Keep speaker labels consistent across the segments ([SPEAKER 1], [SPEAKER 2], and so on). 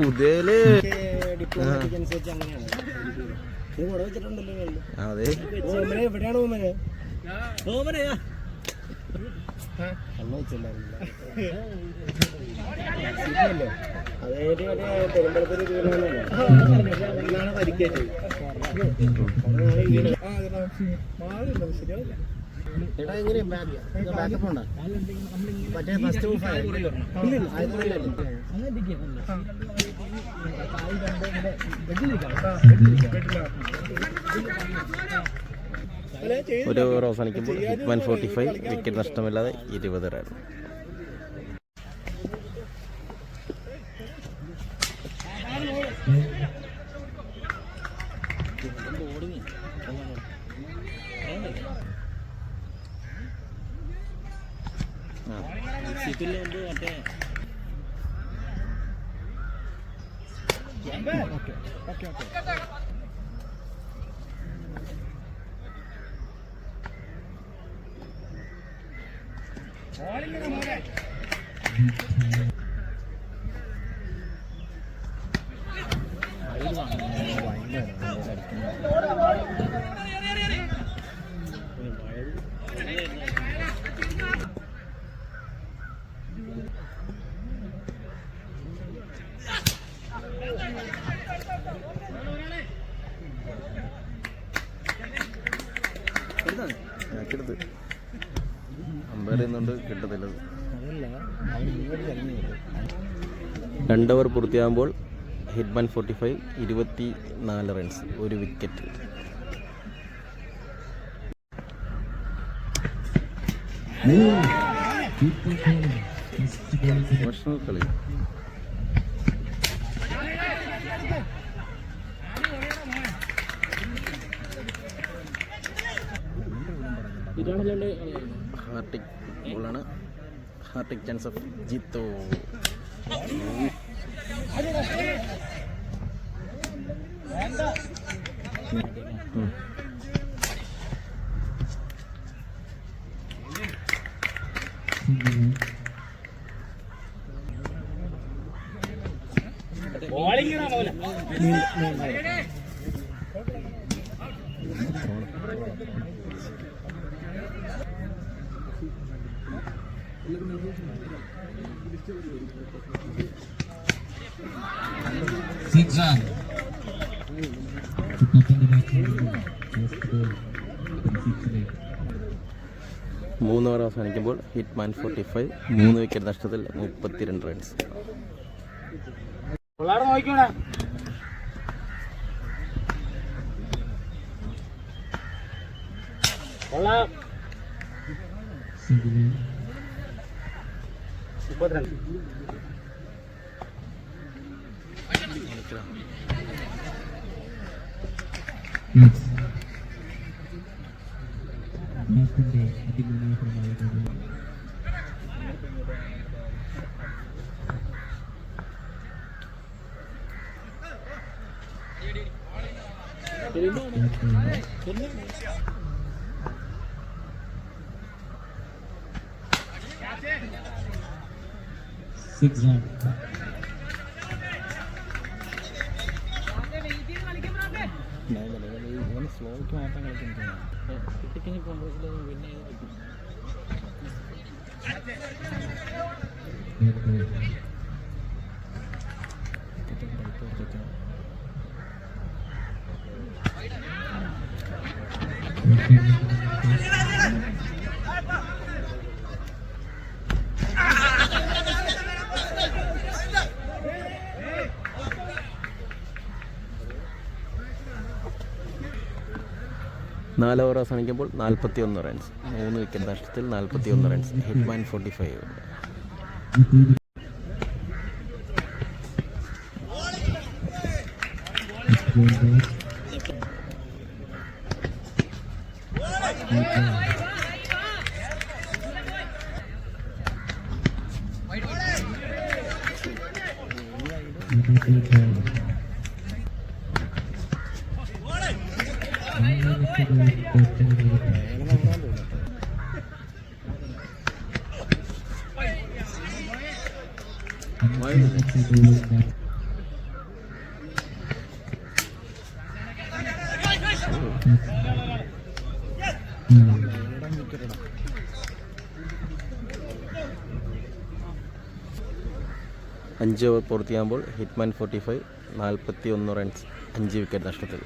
[SPEAKER 1] ഉദയല് അതെ
[SPEAKER 2] എവിടെയാണ് പരിക്കേറ്റത് എടാ എങ്ങനെയാ ബാക്കപ്പ് ഉണ്ടോ മറ്റേ ഫസ്റ്റ്
[SPEAKER 1] ഒരു ഓവർ അവസാനിക്കുമ്പോൾ ഹിറ്റ്മാൻ 45 വിക്കറ്റ് നഷ്ടമില്ലാതെ 20 റൺ. അമ്പയർ ചെയ്യുന്നുണ്ട്, കിട്ടത്തില്ല. 2 ഓവർ പൂർത്തിയാകുമ്പോൾ ഹിറ്റ്മാൻ 45 24 റൺസ്, 1 വിക്കറ്റ്. പ്രൊഫഷണൽ കളി. ഹാർട്ടിക് ബോളാണ്. ഹാർട്ടിക് ചാൻസ് ഓഫ് ജിത്തോ. മൂന്ന് ഓവർ അവസാനിക്കുമ്പോൾ ഹിറ്റ്മാൻ 45 3 വിക്കറ്റ് നഷ്ടത്തിൽ 32 റൺസ്. സ്ലോയ്ക്ക് മാത്രം കളിക്കുന്നത് കിട്ടിക്കഴിഞ്ഞ് കോൺഗ്രസിൽ വിൻ ചെയ്ത് പറ്റും. 4 ഓവർ അവസാനിക്കുമ്പോൾ 41 റൺസ്, 3 വിക്കറ്റ് നഷ്ടത്തിൽ 41 റൺസ്. ഹിറ്റ്മാൻ 45. അഞ്ച് ഓവർ പൂർത്തിയാകുമ്പോൾ ഹിറ്റ്മാൻ 45, 41 റൺസ്, 5 വിക്കറ്റ് നഷ്ടത്തിൽ.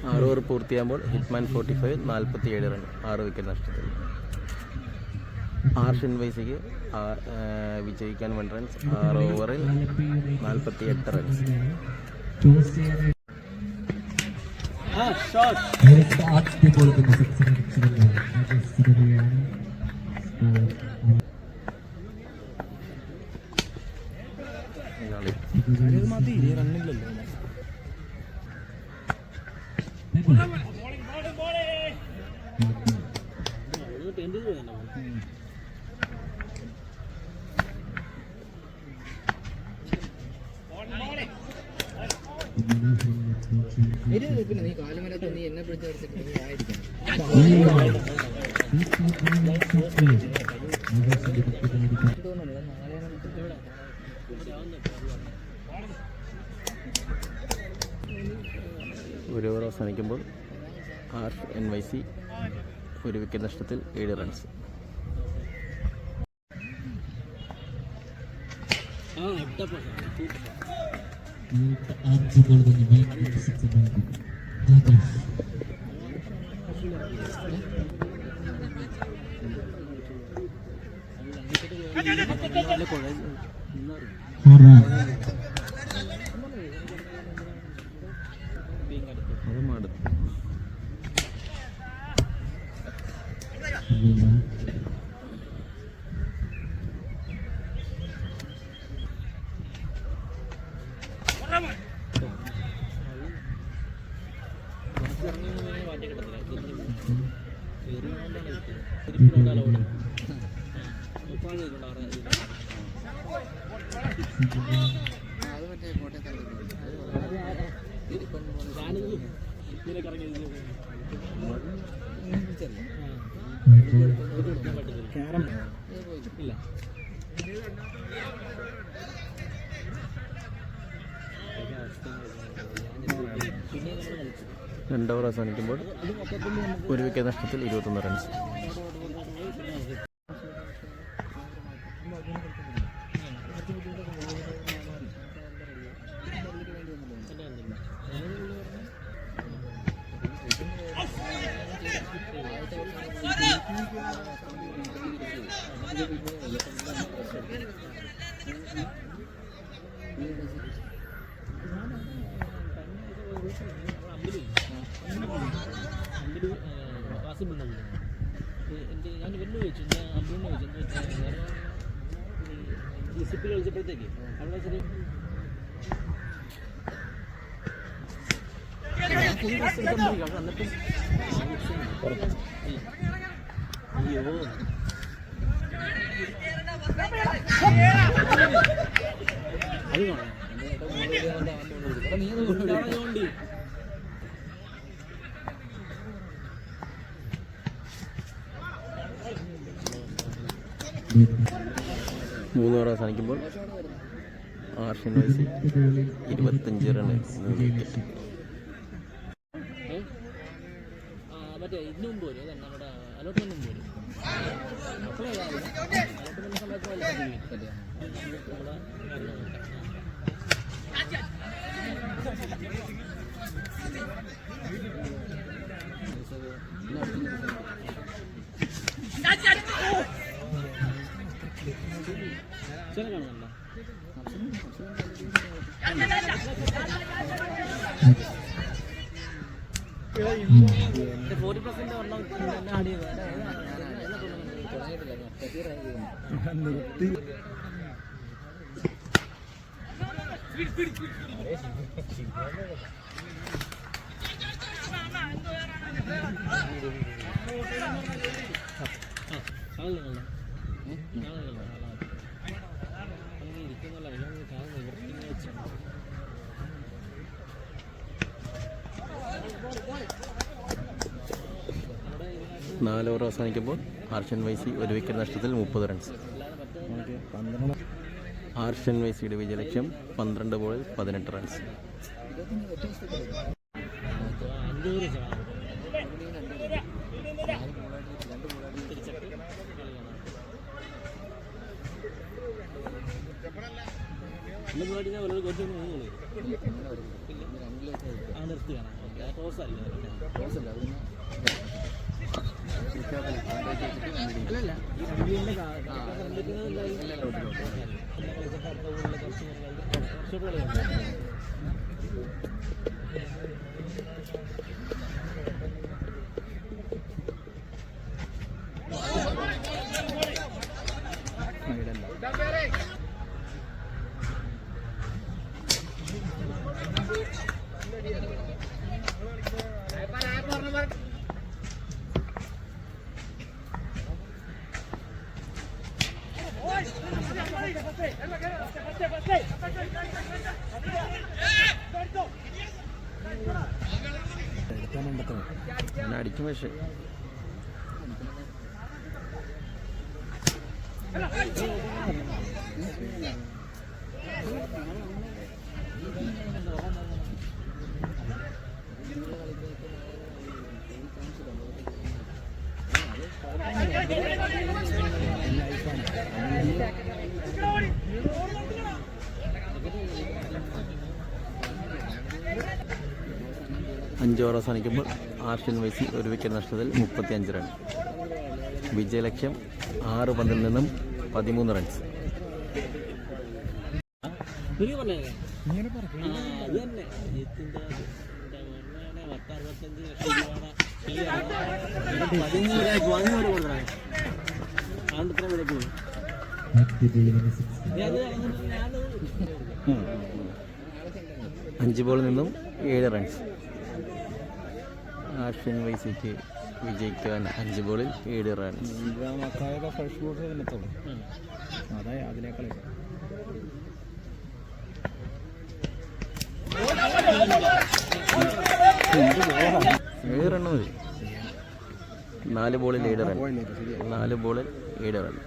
[SPEAKER 1] ആറ് ഓവർ പൂർത്തിയാകുമ്പോൾ ഹിറ്റ്മാൻ 45, 47 റൺ, 6 വിക്കറ്റ് നഷ്ടത്തിൽ. ആർഷ് വൈസിക്ക് വിജയിക്കാൻ വേണ്ട റൺസ് 6 ഓവറിൽ 48 റൺസ്.
[SPEAKER 2] റണ്ണില്ലല്ലോ. പിന്നെ നീ കാലുമലത്ത് നീ എന്നെ പിടിച്ചെടുത്തിട്ട് നീ ആയിരിക്കണം.
[SPEAKER 1] ഒരു ഓവർ അവസാനിക്കുമ്പോൾ ആർഷ് NYC 1 വിക്കറ്റ് നഷ്ടത്തിൽ 7 റൺസ്. രണ്ട് ഓവർ അവസാനിക്കുമ്പോൾ 1 വിക്കറ്റ് നഷ്ടത്തിൽ 21 റൺസ്. മൂന്ന് ഓവർ അവസാനിക്കുമ്പോൾ ആർഷ്യൻ വൈസി 25 റൺ 3 വിക്കറ്റ്.
[SPEAKER 2] മറ്റേ ഇതിന് മുമ്പ് വരും നമ്മുടെ അലോട്ട്മെന്റ് മുമ്പ് വരും അലോട്ട്മെന്റ് സമയത്ത് കാണുന്നുണ്ടോ?
[SPEAKER 1] നാല് ഓവർ അവസാനിക്കുമ്പോൾ ആർഷ്യൻ വൈസി 1 വിക്കറ്റ് നഷ്ടത്തിൽ 30 റൺസ്. ആർഷ്യൻ വൈസിയുടെ വിജയലക്ഷ്യം 12 ബോളിൽ 18 റൺസ്. അടിക്കും പക്ഷേ അഞ്ച് ഓവർ അവസാനിക്കുമ്പോൾ ആർഷ്യൻ വൈസി 1 വിക്കറ്റ് നഷ്ടത്തിൽ 35 റൺ. വിജയലക്ഷ്യം 6 പന്തിൽ നിന്നും 13 റൺസ്. അഞ്ച് ബോളിൽ നിന്നും 7 റൺസ്. ആർഷ്യൻ വൈസിക്ക് വിജയിക്കാൻ 5 ബോളിൽ 7 റൺസ്. ഏഴ് റണ്ണ് മതി. 4 ബോളിൽ 7 റൺ. 4 ബോളിൽ 7 റൺ.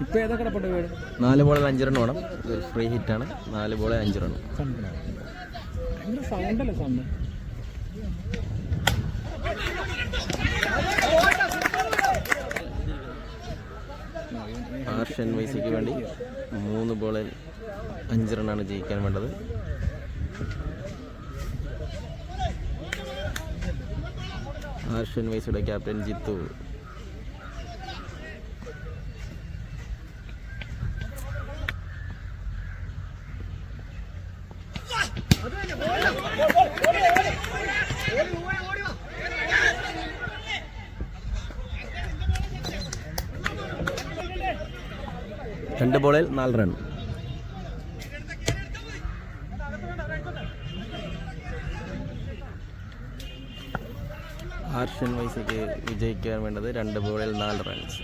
[SPEAKER 2] ഇപ്പൊ ഏതാ കിടപ്പുണ്ട് വീട്?
[SPEAKER 1] 4 ബോളിൽ 5 റൺ വേണം. ഇതൊരു ഫ്രീ ഹിറ്റാണ്. 4 ബോളിൽ 5 റൺ.
[SPEAKER 2] സൗണ്ടല്ലേ സൗണ്ട്?
[SPEAKER 1] ആർഷ്യൻ വൈസിക്ക് വേണ്ടി 3 ബോളിൽ 5 റണ്ണാണ് ജയിക്കാൻ വേണ്ടത്. ആർഷ്യൻ വൈസിയുടെ ക്യാപ്റ്റൻ ജിത്തു 2 ബോളിൽ 4 റൺ. ആർഷ്യൻ വൈസിക്ക് വിജയിക്കാൻ വേണ്ടത് 2 ബോളിൽ 4 റൺസ്.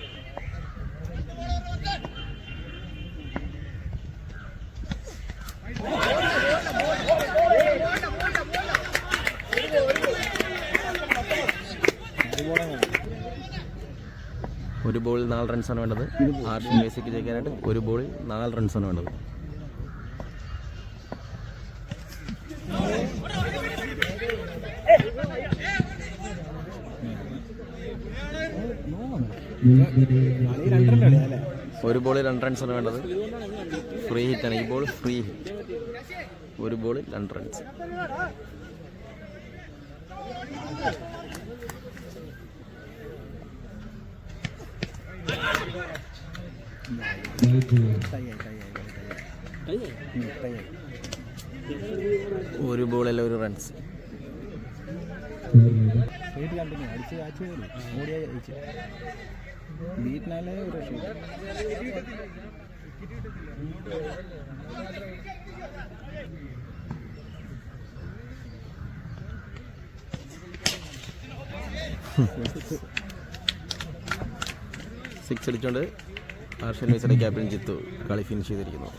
[SPEAKER 1] ഒരു ബോളിൽ 4 റൺസാണ് വേണ്ടത്. ആർഷ്യൻ വൈസിക്ക് ജയിക്കാനായിട്ട് 1 ബോളിൽ 4 റൺസാണ് വേണ്ടത്. ഒരു ബോളിൽ 2 റൺസാണ് വേണ്ടത്. ഫ്രീ ഹിറ്റാണ് ഈ ബോൾ, ഫ്രീ ഹിറ്റ്. 1 ബോളിൽ 2 റൺസ്. ഒരു ബോളിൽ 1 റൺസ്. സിക്സ് അടിച്ചുകൊണ്ട് ആർഷ്യൻ വൈസിയുടെ ക്യാപ്റ്റൻ ജിത്തു കളി ഫിനിഷ് ചെയ്തിരിക്കുന്നു.